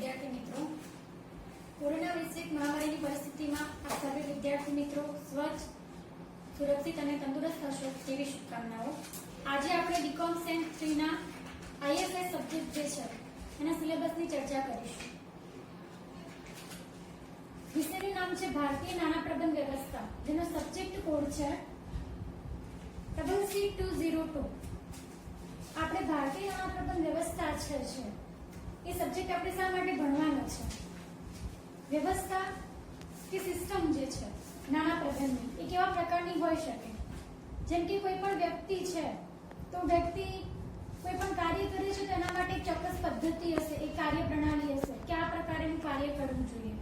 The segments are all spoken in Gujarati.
विद्यार्थी मित्रों, कोरोना वैश्विक महामारी की परिस्थिति में आप सभी विद्यार्थी मित्रों स्वच्छ, सुरक्षित और तंदुरुस्त हशो तेवी शुभकामनाओं। आज आपणे बीकॉम सेम 3 ना आईएफएस सब्जेक्ट जे छे एना सिलेबस ની ચર્ચા કરીશું। વિષયનું નામ છે ભારતીય નાણાં પ્રબંધ વ્યવસ્થા, જેનો સબ્જેક્ટ કોડ છે CC202। આપણે ભારતીય નાણાં પ્રબંધ વ્યવસ્થા છે એ સબ્જેક્ટ આપણે શા માટે ભણવાનો છે? વ્યવસ્થા કે સિસ્ટમ જે છે નાણાં પ્રબંધની એ કેવા પ્રકારની હોઈ શકે? જેમ કે કોઈ પણ વ્યક્તિ છે તો વ્યક્તિ કોઈ પણ કાર્ય કરે છે તો એના માટે એક ચોક્કસ પદ્ધતિ હશે, એક કાર્ય પ્રણાલી હશે કે આ પ્રકારેનું કાર્ય કરવું જોઈએ।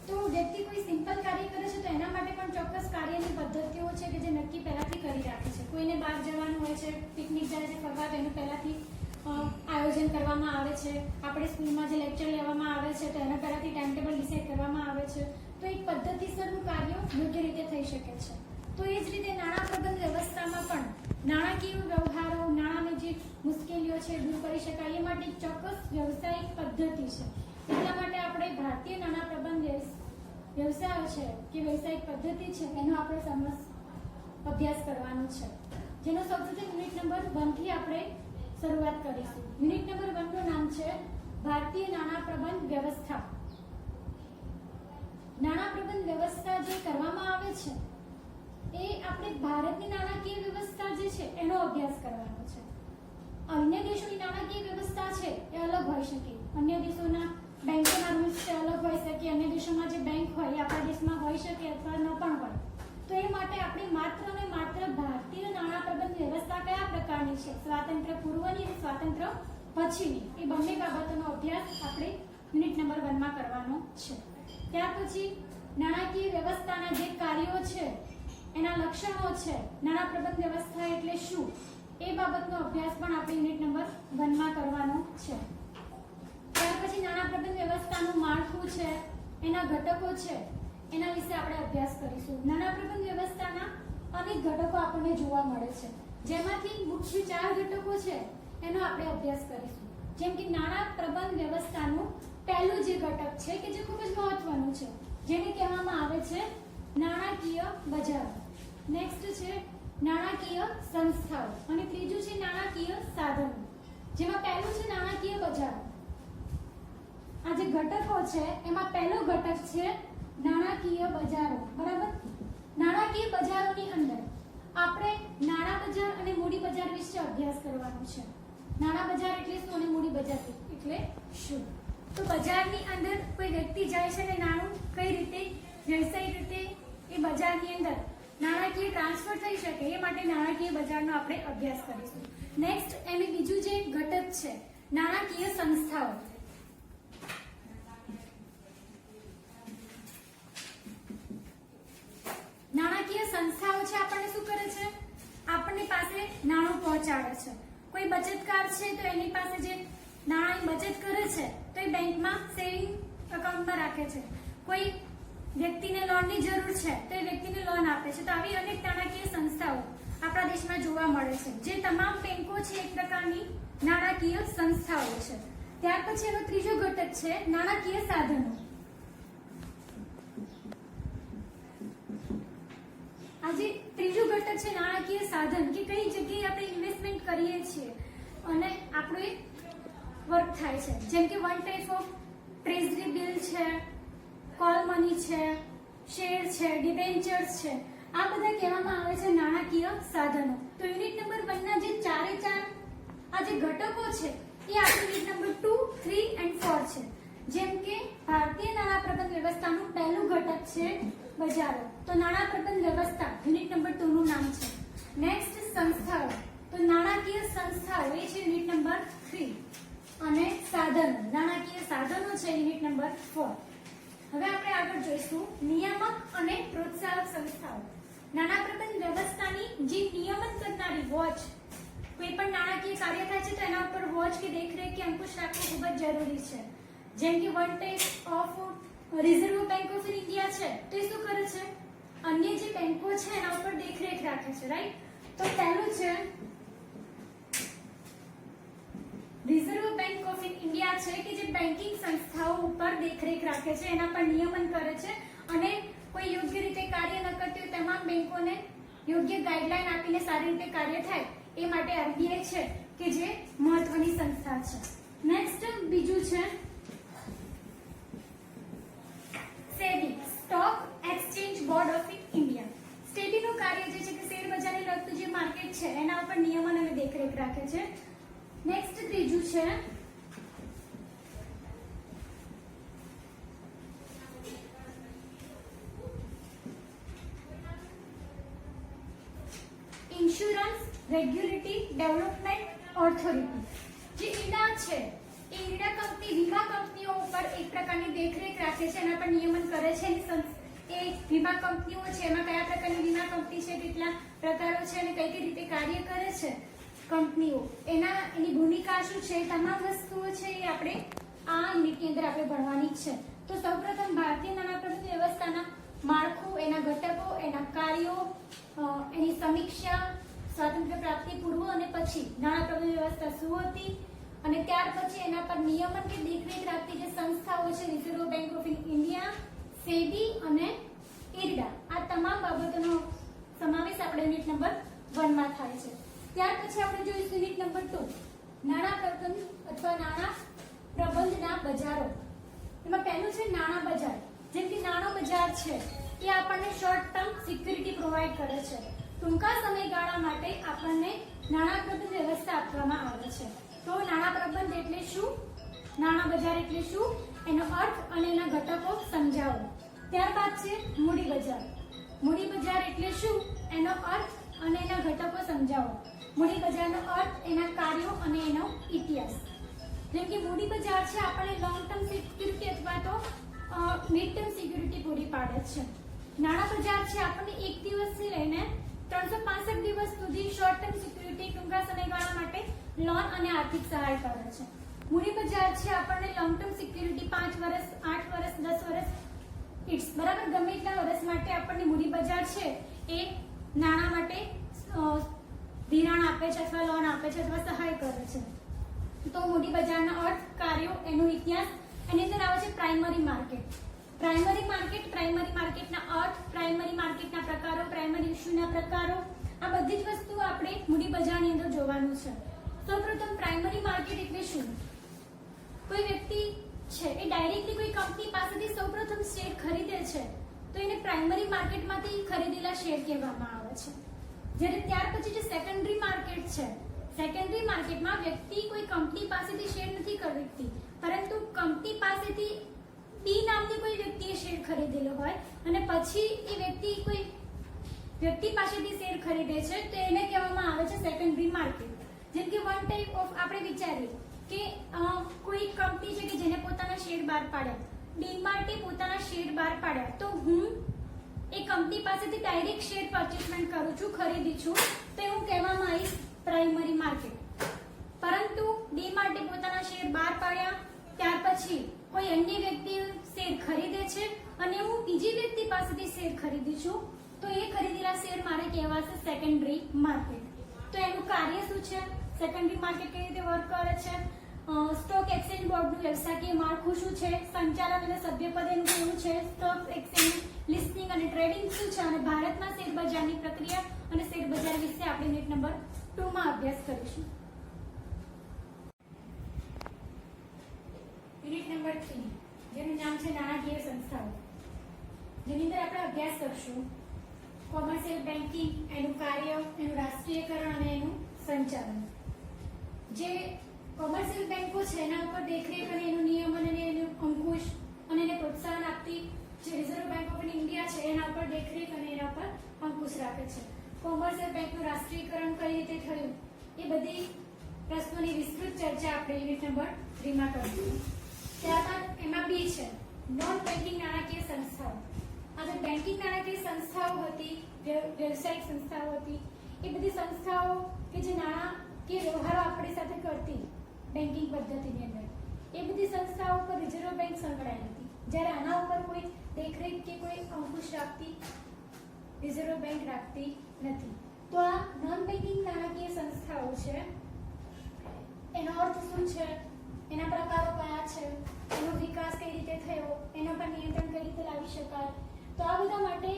તો વ્યક્તિ કોઈ સિમ્પલ કાર્ય કરે છે તો એના માટે પણ ચોક્કસ કાર્યની પદ્ધતિઓ છે કે જે નક્કી પહેલાથી કરી રાખે છે। કોઈને બહાર જવાનું હોય છે, પિકનિક જાય છે, ફરવા, તો એનું પહેલાથી આયોજન કરવામાં આવે છે। આપણે સ્કૂલમાં જે લેક્ચર લેવામાં આવે છે તો એના પહેલાથી ટાઈમ ટેબલ ડિસાઈડ કરવામાં આવે છે। તો એક પદ્ધતિસરનું કાર્ય યોગ્ય રીતે થઈ શકે છે। તો એ જ રીતે નાણાં પ્રબંધ વ્યવસ્થામાં પણ નાણાકીય વ્યવહારો, નાણાંની જે મુશ્કેલીઓ છે દૂર કરી શકાય એ માટે એક ચોક્કસ વ્યવસાયિક પદ્ધતિ છે। એટલા માટે આપણે ભારતીય નાણાં પ્રબંધ વ્યવસાય છે કે વ્યવસાયિક પદ્ધતિ છે એનો આપણે અભ્યાસ કરવાનો છે, જેનો સૌપ્રથમ યુનિટ નંબર 1 થી આપણે શરૂઆત કરીશું। યુનિટ નંબર 1 નું નામ છે ભારતીય નાણાં પ્રબંધ વ્યવસ્થા। નાણાં પ્રબંધ વ્યવસ્થા જે કરવામાં આવે છે એ આપણે ભારતની નાણાકીય વ્યવસ્થા જે છે એનો અભ્યાસ કરવાનો છે। અન્ય દેશોની નાણાકીય વ્યવસ્થા છે એ અલગ હોઈ શકે, અન્ય દેશોના બેંકોના રૂલ્સ છે અલગ હોઈ શકે, અન્ય દેશોમાં જે બેંક હોય એ આપણા દેશમાં હોઈ શકે અથવા ન પણ હોય। તો એ માટે આપણે માત્ર ને માત્ર ભારતીય નાણાં પ્રબંધ વ્યવસ્થા કયા પ્રકારની છે, સ્વાતંત્ર્ય પૂર્વની અને સ્વાતંત્ર્ય પછીની, એ બંને બાબતોનો અભ્યાસ આપણે યુનિટ નંબર 1 માં કરવાનો છે। ત્યાર પછી નાણાકીય વ્યવસ્થાના જે કાર્યો છે, એના લક્ષણો છે, નાણાં પ્રબંધ વ્યવસ્થા એટલે શું, એ બાબતનો અભ્યાસ પણ આપણે યુનિટ નંબર 1 માં કરવાનો છે। ત્યાર પછી નાણાં પ્રબંધ વ્યવસ્થાનું માળખું છે, એના ઘટકો છે, એના વિશે આપણે અભ્યાસ કરીશું। નાણાં પ્રબંધ વ્યવસ્થાના અનેક ઘટકો આપણને જોવા મળે છે, જેમાંથી મુખ્ય 4 ઘટકો છે એનો આપણે અભ્યાસ કરીશું। જેમ કે નાણાં પ્રબંધ વ્યવસ્થાનું પહેલું જે ઘટક છે કે જે ખૂબ જ મહત્વનું છે, જેને કહેવામાં આવે છે નાણાકીય બજાર। નેક્સ્ટ છે નાણાકીય સંસ્થાઓ અને ત્રીજું છે નાણાકીય સાધનો, જેમાં પહેલું છે નાણાકીય બજાર। આ જે ઘટકો છે એમાં પહેલો ઘટક છે નાણાકીય બજારો, બરાબર। નાણાકીય બજારોની અંદર આપણે નાણાં બજાર અને મૂડી બજાર વિશે અભ્યાસ કરવાનો છે। નાણાં બજાર એટલે શું અને મૂડી બજાર એટલે શું? તો બજારની અંદર કોઈ વ્યક્તિ જાય છે અને નાણું કઈ રીતે વ્યવસાયિક રીતે એ બજારની અંદર નાણાકીય ટ્રાન્સફર થઈ શકે એ માટે નાણાકીય બજારનો આપણે અભ્યાસ કરીશું। નેક્સ્ટ એનું બીજું જે ઘટક છે નાણાકીય સંસ્થાઓ। નાણાકીય સંસ્થાઓ છે આપણને શું કરે છે? આપણની પાસે નાણું પહોંચાડે છે। કોઈ બચતકાર છે તો એની પાસે જે નાણાંની બચત કરે છે તો એ બેંકમાં સેવિંગ એકાઉન્ટમાં રાખે છે। કોઈ વ્યક્તિને લોનની જરૂર છે તો એ વ્યક્તિને લોન આપે છે। તો આવી અનેક નાણાકીય સંસ્થાઓ આપણા દેશમાં જોવા મળે છે, જે તમામ બેંકો છે એક પ્રકારની નાણાકીય સંસ્થાઓ છે। ત્યાર પછી એનો ત્રીજો ઘટક છે નાણાકીય સાધનો। આજે ત્રીજું ઘટક છે નાણાકીય સાધન, કે કઈ જગ્યાએ આપણે ઇન્વેસ્ટમેન્ટ કરીએ છીએ અને આપણું વર્ક થાય છે। જેમ કે one type of treasury bill છે, કોલ મની છે, શેર છે, ડિબેન્ચર્સ છે, આ બધા કહેવામાં આવે છે નાણાકીય સાધનો। તો યુનિટ નંબર 1 ના જે ચારે ચાર આ જે ઘટકો છે એ આપણે યુનિટ નંબર 2, 3 and 4 છે। જેમ કે ભારતીય નાણાં પ્રબંધ વ્યવસ્થાનું પહેલું ઘટક છે બજારો, તો નાણાં પ્રબંધ વ્યવસ્થા યુનિટ નંબર 2 નું નામ છે। નેક્સ્ટ સંસ્થાઓ, તો નાણાકીય સંસ્થાઓ એ છે યુનિટ નંબર 3 અને સાધનો, નાણાકીય સાધનો છે યુનિટ નંબર 4। હવે આપણે આગળ જોઈશું નિયામક અને પ્રોત્સાહક સંસ્થાઓ। નાણાં પ્રબંધ વ્યવસ્થાની જે નિયમન કરનારી વોચ, કોઈ પણ નાણાકીય કાર્ય થાય છે તો એના ઉપર વોચ કે દેખરેખ કે અંકુશ રાખવું ખૂબ જ જરૂરી છે। જેમ કે one type of reserve bank of India છે તો એ શું કરે છે? અન્ય જે બેંકો છે એના ઉપર દેખરેખ રાખે છે, રાઈટ। તો પહેલું છે રિઝર્વ બેંક ઓફ ઇન્ડિયા ક્યાં છે કે જે બેન્કિંગ સંસ્થાઓ ઉપર દેખરેખ રાખે છે, એના પર નિયમન કરે છે અને કોઈ યોગ્ય રીતે કાર્ય ન કરતી હોય તમામ બેંકોને યોગ્ય ગાઈડલાઈન આપીને સારી રીતે કાર્ય થાય એ માટે આરબીઆઈ છે કે જે મહત્વની સંસ્થા છે. નેક્સ્ટ બીજું છે SEBI, stock exchange board of India. સેબીનું કાર્ય જે છે કે શેર બજારને લગતું જે માર્કેટ છે એના ઉપર નિયમન અને દેખરેખ રાખે છે. નેક્સ્ટ ત્રીજું છે ઇન્સ્યોરન્સ રેગ્યુલેટરી ડેવલપમેન્ટ ઓથોરિટી. જે ઈડા છે એ ઈડા કંપની વીમા કંપનીઓ ઉપર એક પ્રકારની દેખરેખ રાખે છે, એના પર નિયમન કરે છે. એ વીમા કંપનીઓ છે એમાં કયા પ્રકારની વીમા કંપની છે, કેટલા પ્રકારો છે અને કઈ કઈ રીતે કાર્ય કરે છે કંપનીઓ, એની ભૂમિકા શું છે, તમામ વસ્તુઓ છે એ આપણે આ યુનિટની અંદર આપણે ભણવાની છે. તો સૌપ્રથમ ભારતીય નાણાં પ્રબંધ વ્યવસ્થાના માળખું, એના ઘટકો, એના કાર્યો, એની સમીક્ષા, સ્વાતંત્ર્ય પ્રાપ્તિ પૂર્વ અને પછી નાણાં પ્રબંધ વ્યવસ્થા શું હતી, અને ત્યાર પછી એના પર નિયમન કે દેખરેખ રાખતી જે સંસ્થાઓ છે reserve bank of India, SEBI અને ઇરડા, આ તમામ બાબતોનો સમાવેશ આપણે યુનિટ નંબર 1 માં થાય છે. ત્યાર પછી આપણે જોઈશું યુનિટ નંબર 2, નાણાં પ્રબંધ અથવા નાણાં પ્રબંધના બજારો. એમાં પહેલું છે નાણાં બજાર. જેમ કે નાણાં બજાર છે એ આપણને શોર્ટ ટર્મ સિક્યુરિટી પ્રોવાઈડ કરે છે. ટૂંકા સમયગાળા માટે આપણને નાણાં પ્રબંધ વ્યવસ્થા આપવામાં આવે છે. તો નાણાં પ્રબંધ એટલે શું, નાણાં બજાર એટલે શું, એનો અર્થ અને એના ઘટકો સમજાવો. ત્યારબાદ છે મૂડી બજાર. મૂડી બજાર એટલે શું, એનો અર્થ અને એના ઘટકો સમજાવો. મૂડી બજારનો અર્થ, એના કાર્યો અને એનો ઇતિહાસ. જેમ કે મૂડી બજાર છે આપણને લોંગ ટર્મ સિક્યુરિટી અથવા તો મિડ ટર્મ સિક્યુરિટી પૂરી પાડે છે. નાણાં બજાર છે આપણને 1 દિવસથી લઈને 365 દિવસ સુધી શોર્ટ ટર્મ સિક્યુરિટી, ટૂંકા સમયગાળા માટે લોન અને આર્થિક સહાય કરે છે. મૂડી બજાર છે આપણને લોંગ ટર્મ સિક્યુરિટી 5 વર્ષ, 8 વર્ષ, 10 વર્ષ, ઇટ્સ બરાબર ગમે એટલા વર્ષ માટે આપણને મૂડી બજાર છે એ નાણાં માટે ધિરાણ આપે છે અથવા લોન આપે છે અથવા સહાય કરે છે. તો મૂડી બજારના અર્થ, કાર્યો, એનો ઇતિહાસ. એની અંદર આવે છે પ્રાઇમરી માર્કેટ. પ્રાઇમરી માર્કેટના અર્થ, પ્રાઇમરી માર્કેટના પ્રકારો, પ્રાઇમરી ઇશ્યુના પ્રકારો, આ બધી જ વસ્તુઓ આપણે મૂડી બજારની અંદર જોવાનું છે. સૌપ્રથમ પ્રાઇમરી માર્કેટ એટલે શું? કોઈ વ્યક્તિ છે એ ડાયરેક્ટલી કોઈ કંપની પાસેથી સૌપ્રથમ શેર ખરીદે છે તો એને પ્રાઇમરી માર્કેટમાંથી ખરીદેલા શેર કહેવામાં આવે છે. જ્યારે ત્યાર પછી જે સેકન્ડરી માર્કેટ છે, સેકન્ડરી માર્કેટમાં વ્યક્તિ કોઈ કંપની પાસેથી શેર નથી ખરીદતી, પરંતુ કંપની પાસેથી બી નામની કોઈ વ્યક્તિએ શેર ખરીદેલો હોય અને પછી એ કોઈ વ્યક્તિ પાસેથી શેર ખરીદે છે તો એને કહેવામાં આવે છે સેકન્ડરી માર્કેટ. જેમ કે વન ટાઈપ ઓફ આપણે વિચારીએ કે કોઈ કંપની છે કે જેને પોતાના શેર બહાર પાડ્યા, ડીમાર્ટે પોતાના શેર બહાર પાડ્યા, તો હું એ કંપની પાસેથી ડાયરેક્ટ શેર પરચેસમેન્ટ કરું છું, ખરીદી છું, તો એવું કહેવામાં આવીશ પ્રાઇમરી માર્કેટ. પરંતુ ડીમાર્ટે પોતાના શેર બહાર પાડ્યા, ત્યાર પછી કોઈ અન્ય વ્યક્તિ શેર ખરીદે છે અને હું બીજી વ્યક્તિ પાસેથી શેર ખરીદી છું, તો એ ખરીદેલા શેર મારે કહેવાશે સેકન્ડરી માર્કેટ. તો એનું કાર્ય શું છે, સેકન્ડરી માર્કેટ કેવી રીતે વર્ક કરે છે, સ્ટોક એક્સચેન્જ બોર્ડનું વ્યવસ્થાકીય માળખું શું છે, સંચાલન અને સભ્યપદ એનું કેવું છે, સ્ટોક એક્સચેન્જ લિસ્ટિંગ અને ટ્રેડિંગ શું છે, અને ભારતમાં શેર બજારની પ્રક્રિયા અને શેર બજાર વિશે આપણે યુનિટ નંબર 2 માં અભ્યાસ કરીશું. યુનિટ નંબર 3 જેનું નામ છે નાણાકીય સંસ્થાઓ, જેની અંદર આપણે અભ્યાસ કરશું કોમર્શિયલ બેન્કિંગ, એનું કાર્ય, એનું રાષ્ટ્રીયકરણ અને એનું સંચાલન. જે કોમર્શિયલ બેંકો છે એના ઉપર દેખરેખ અને એનું નિયમન અને એનું અંકુશ અને એને પ્રોત્સાહન આપતી જે રિઝર્વ બેંક ઓફ ઇન્ડિયા છે એના ઉપર દેખરેખ અને એના પર અંકુશ રાખે છે. કોમર્શિયલ બેંકનું રાષ્ટ્રીયકરણ કઈ રીતે થયું એ બધી પ્રશ્નોની વિસ્તૃત ચર્ચા આપણે યુનિટ નંબર 3 માં કરીશું. ત્યારબાદ એમાં બી છે નોન બેન્કિંગ નાણાકીય સંસ્થાઓ. આ જે બેન્કિંગ નાણાકીય સંસ્થાઓ હતી, વ્યવસાયિક સંસ્થાઓ હતી, એ બધી સંસ્થાઓ કે જે નાણાકીય વ્યવહારો આપણી સાથે કરતી બેન્કિંગ પદ્ધતિની અંદર, એ બધી સંસ્થાઓ પર રિઝર્વ બેંક સંકળાયેલી હતી. જ્યારે આના ઉપર કોઈ દેખરેખ કે કોઈ અંકુશ રાખતી રિઝર્વ બેંક રાખતી નથી. તો આ નોન બેન્કિંગ નાણાકીય સંસ્થાઓ છે, એનો અર્થ શું છે, એના પ્રકારો કયા છે, એનો વિકાસ કઈ રીતે થયો, એના પર નિયંત્રણ કઈ રીતે લાવી શકાય. તો આ બધા માટે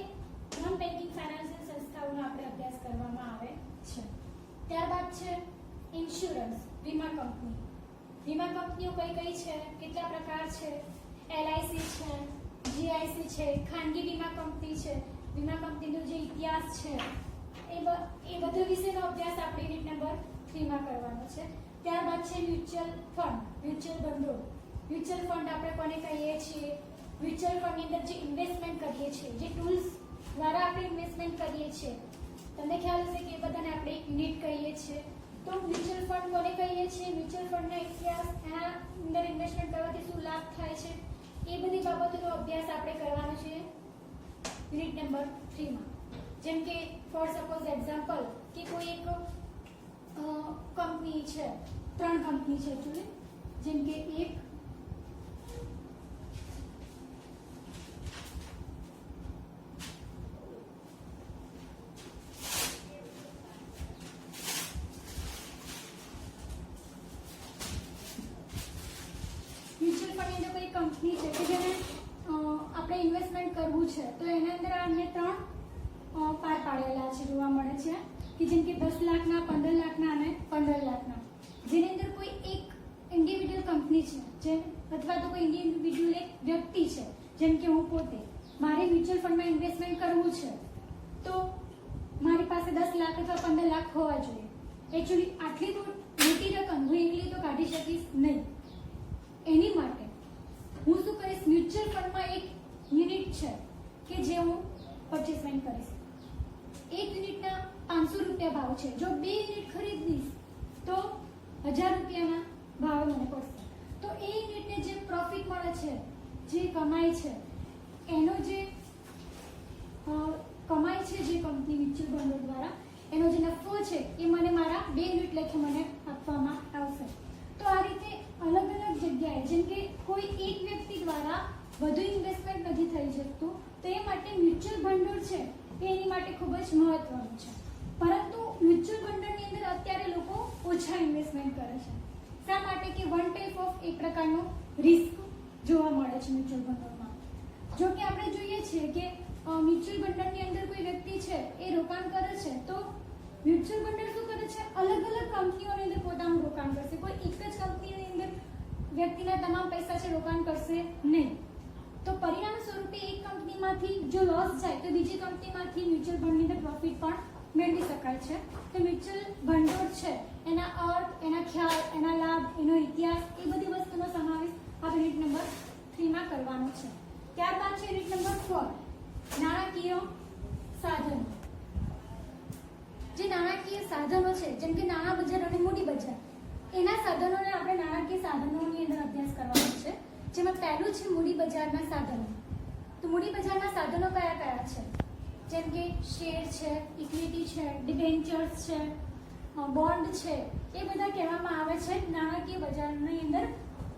નોન બેન્કિંગ ફાઇનાન્શિયલ સંસ્થાઓનો આપણે અભ્યાસ કરવામાં આવે છે. ત્યારબાદ છે ઇન્સ્યોરન્સ, વીમા કંપની. વીમા કંપનીઓ કઈ કઈ છે, કેટલા પ્રકાર છે, LIC છે, GIC છે, ખાનગી વીમા કંપની છે, વીમા કંપનીનો જે ઇતિહાસ છે એ બધો વિશેનો અભ્યાસ આપણે યુનિટ નંબર 3 માં કરવાનો છે. ત્યારબાદ છે મ્યુચ્યુઅલ ફંડ, મ્યુચ્યુઅલ ભંડોળ. મ્યુચ્યુઅલ ફંડ આપણે કોને કહીએ છીએ, મ્યુચ્યુઅલ ફંડની અંદર જે ઇન્વેસ્ટમેન્ટ કરીએ છીએ, જે ટૂલ્સ દ્વારા આપણે ઇન્વેસ્ટમેન્ટ કરીએ છીએ, તમને ખ્યાલ હશે કે એ બધાને આપણે યુનિટ કહીએ છીએ. તો મ્યુચ્યુઅલ ફંડ કોને કહીએ છીએ, મ્યુચ્યુઅલ ફંડનો ઇતિહાસ, એના અંદર ઇન્વેસ્ટમેન્ટ કરવાથી શું લાભ થાય છે, એ બધી બાબતોનો અભ્યાસ આપણે કરવાનો છે યુનિટ નંબર 3 માં. જેમ કે ફોર સપોઝ એક્ઝામ્પલ કે કોઈ એક કંપની છે, 3 કંપની છે એકચ્યુઅલી, જેમ કે એક કંપની છે કે જેને આપણે ઇન્વેસ્ટમેન્ટ કરવું છે, તો એના અંદર અન્ય 3 પાર પાડેલા છે જોવા મળે છે કે જેમ કે 10 લાખના, 15 લાખના અને 15 લાખના. જેની અંદર કોઈ એક ઇન્ડિવિડ્યુઅલ કંપની છે, જે અથવા તો કોઈ ઇન્ડિવિડ્યુઅલ એક વ્યક્તિ છે, જેમ કે હું પોતે, મારે મ્યુચ્યુઅલ ફંડમાં ઇન્વેસ્ટમેન્ટ કરવું છે, તો મારી પાસે 10 લાખ અથવા 15 લાખ હોવા જોઈએ. એકચ્યુઅલી આટલી તો મોટી રકમ હું એકલી તો કાઢી શકીશ નહીં. એની માટે હું શું કરીશ, મ્યુચ્યુઅલ ફંડમાં એક યુનિટ છે કે જે હું પરચેસમેન્ટ કરીશ. એક યુનિટના 500 રૂપિયા ભાવ છે. જો 2 યુનિટ ખરીદીશ તો 1000 રૂપિયાના ભાવે મને પડશે. તો એ યુનિટને જે પ્રોફિટ મળે છે, જે કમાય છે, એનો જે કમાય છે જે કંપની મ્યુચ્યુઅલ ભંડોળ દ્વારા, એનો જે નફો છે એ મને મારા 2 યુનિટ લેખે મને આપવામાં આવશે. તો આ રીતે અલગ અલગ જગ્યાએ, જેમ કે કોઈ એક વ્યક્તિ દ્વારા વધુ ઇન્વેસ્ટમેન્ટ નથી થઈ શકતું, તો એ માટે મ્યુચ્યુઅલ ભંડોળ છે એ એની માટે ખૂબ જ મહત્વનું છે. પરંતુ મ્યુચ્યુઅલ ભંડોળની અંદર અત્યારે લોકો ઓછા ઇન્વેસ્ટમેન્ટ કરે છે. શા માટે કે વન ટાઈપ ઓફ એક પ્રકારનો રિસ્ક જોવા મળે છે મ્યુચ્યુઅલ ભંડોળમાં. જો કે આપણે જોઈએ છીએ કે મ્યુચ્યુઅલ ભંડોળની અંદર કોઈ વ્યક્તિ છે એ રોકાણ કરે છે, તો મ્યુચ્યુઅલ ભંડોળ શું કરે છે, અલગ અલગ કંપનીઓની અંદર પોતાનું રોકાણ કરશે. કોઈ એક જ કંપનીની અંદર વ્યક્તિના તમામ પૈસા છે રોકાણ કરશે નહીં. તો પરિણામ સ્વરૂપે એક કંપનીમાંથી જો લોસ જાય તો બીજી કંપનીમાંથી મ્યુચ્યુઅલ ફંડની અંદર પ્રોફિટ પણ મેળવી શકાય છે. તો મ્યુચ્યુઅલ ભંડોળ છે એના અર્થ, એના ખ્યાલ, એના લાભ, એનો ઇતિહાસ, એ બધી વસ્તુનો સમાવેશ આ યુનિટ નંબર 3 માં કરવાનો છે. ત્યારબાદ છે યુનિટ નંબર 4, નાણાકીય સાધનો. જે નાણાકીય સાધનો છે, જેમ કે નાણાં બજાર અને મૂડી બજાર, એના સાધનોને આપણે નાણાકીય સાધનોની અંદર અભ્યાસ કરવાનો છે. જેમાં પહેલું છે મૂડી બજારના સાધનો. તો મૂડી બજારના સાધનો કયા કયા છે, જેમ કે શેર છે, ઇક્વિટી છે, ડિબેન્ચર્સ છે, બોન્ડ છે, એ બધા કહેવામાં આવે છે નાણાકીય બજારની અંદર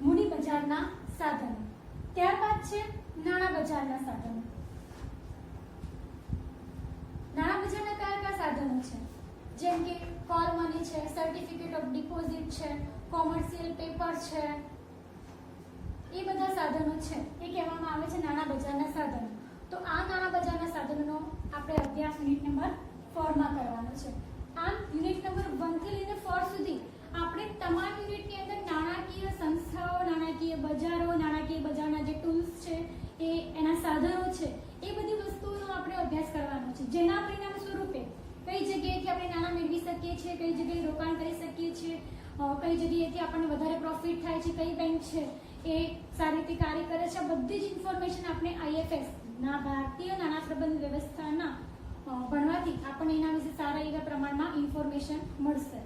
મૂડી બજારના સાધનો. ત્યારબાદ છે નાણાં બજારના સાધનો. નાણાં બજારના કયા કયા સાધનો છે, જેમ કે કોલ મની છે, સર્ટિફિકેટ ઓફ ડિપોઝિટ છે, કોમર્શિયલ પેપર છે, એ બધા સાધનો છે એ કહેવામાં આવે છે નાણાં બજારના સાધનો. તો આ નાણાં બજારના સાધનોનો આપણે અભ્યાસ યુનિટ નંબર 4 માં કરવાનો છે. આમ યુનિટ નંબર 1 થી લઈને 4 સુધી આપણે તમામ યુનિટની અંદર નાણાકીય સંસ્થાઓ, નાણાકીય બજારો, નાણાકીય બજારના જે ટૂલ્સ છે, એના સાધનો છે, એ બધી વસ્તુઓનો આપણે અભ્યાસ કરવાનો છે. જેના પરિણામ સ્વરૂપે કઈ જગ્યાએથી આપણે નાણાં મેળવી શકીએ છીએ, કઈ જગ્યાએ રોકાણ કરી શકીએ છીએ, કઈ જગ્યાએથી આપણને વધારે પ્રોફિટ થાય છે, કઈ બેંક છે એ સારી રીતે કાર્ય કરે છે, બધી જ ઇન્ફોર્મેશન આપણે IFS ના ભારતીય નાણાં પ્રબંધ વ્યવસ્થાના ભણવાથી આપણને એના વિશે સારા એવા પ્રમાણમાં ઇન્ફોર્મેશન મળશે.